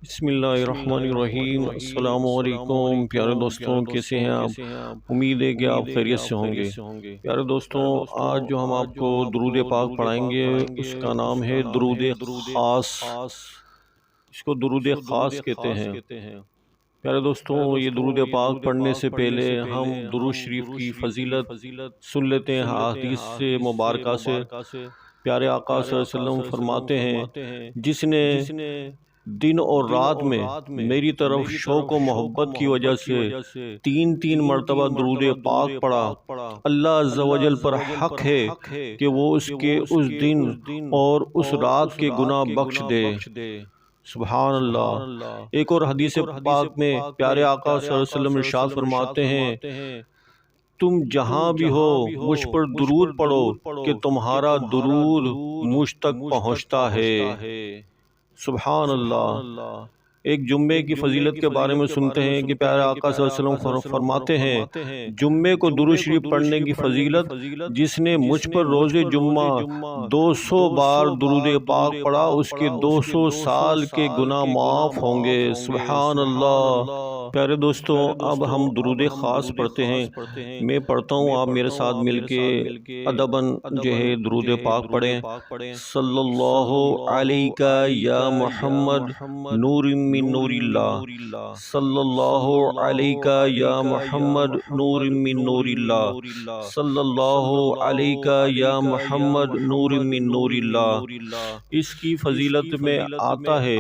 بسم اللہ الرحمن الرحیم۔ السلام علیکم پیارے دوستوں، کیسے ہیں آپ؟ امید ہے کہ آپ خیریت سے ہوں گے۔ پیارے دوستوں، آج جو ہم آپ کو درود پاک پڑھائیں گے اس کا نام ہے درود خاص۔ اس کو درود خاص کہتے ہیں۔ پیارے دوستوں، یہ درود پاک پڑھنے سے پہلے ہم درود شریف کی فضیلت سن لیتے ہیں حدیث سے مبارکہ سے۔ پیارے آقا صلی اللہ علیہ وسلم فرماتے ہیں، جس نے دن اور رات میں میری طرف شوق و محبت کی وجہ سے تین مرتبہ درود پاک پڑھا، اللہ عز و جل پر حق ہے کہ وہ اس کے اس دن اور اس رات کے گناہ بخش دے۔ سبحان اللہ۔ ایک اور حدیث پاک میں پیارے آقا صلی اللہ علیہ وسلم ارشاد فرماتے ہیں، تم جہاں بھی ہو مجھ پر درود پڑھو کہ تمہارا درود مجھ تک پہنچتا ہے۔ سبحان اللہ۔ ایک جمعے کی فضیلت کے بارے میں سنتے ہیں کہ پیارے آقا صلی اللہ علیہ وسلم فرماتے ہیں، جمعے کو درود شریف پڑھنے کی فضیلت، جس نے مجھ پر روز جمعہ 200 بار درود پاک پڑھا اس کے 200 سال کے گناہ معاف ہوں گے۔ سبحان اللہ۔ پیارے دوستوں، اب ہم درود خاص پڑھتے ہیں۔ میں پڑھتا ہوں، آپ میرے ساتھ مل کے ادباً جو ہے درود پاک پڑھیں۔ صلی اللہ علیکہ یا محمد نور من نور اللہ، صلی اللہ علیکہ یا محمد نور من نور اللہ، صلی اللہ علیکہ یا محمد نور من نور اللہ۔ اس کی فضیلت میں آتا ہے،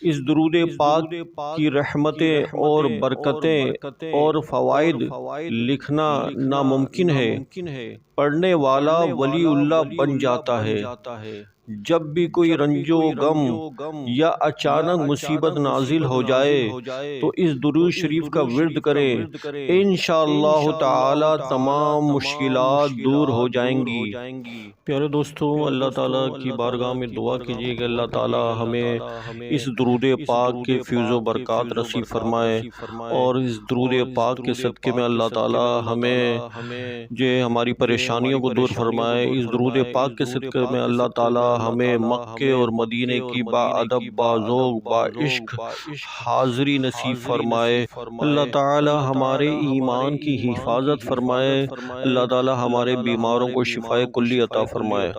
اس درود پاک کی رحمتیں اور برکتیں اور فوائد لکھنا ناممکن ہے۔ پڑھنے والا ولی اللہ بن جاتا ہے۔ جب بھی کوئی رنج و غم یا اچانک مصیبت نازل ہو جائے تو اس درود شریف کا ورد کریں، انشاءاللہ تعالی تمام مشکلات دور ہو جائیں گی۔ پیارے دوستوں، اللہ تعالیٰ کی بارگاہ میں دعا کیجیے کہ اللہ تعالیٰ ہمیں اس درود پاک کے فیض و برکات نصیب فرمائے، اور اس درود پاک کے صدقے میں اللہ تعالیٰ ہمیں جو ہماری پریشانیوں کو دور فرمائے۔ اس درود پاک کے صدقے میں اللہ تعالیٰ ہمیں مکے اور مدینے کی با ادب، با ذوق، با عشق حاضری نصیب فرمائے۔ اللہ تعالیٰ ہمارے ایمان کی حفاظت فرمائے۔ اللہ تعالیٰ ہمارے بیماروں کو شفائے کلی عطا فرمائے۔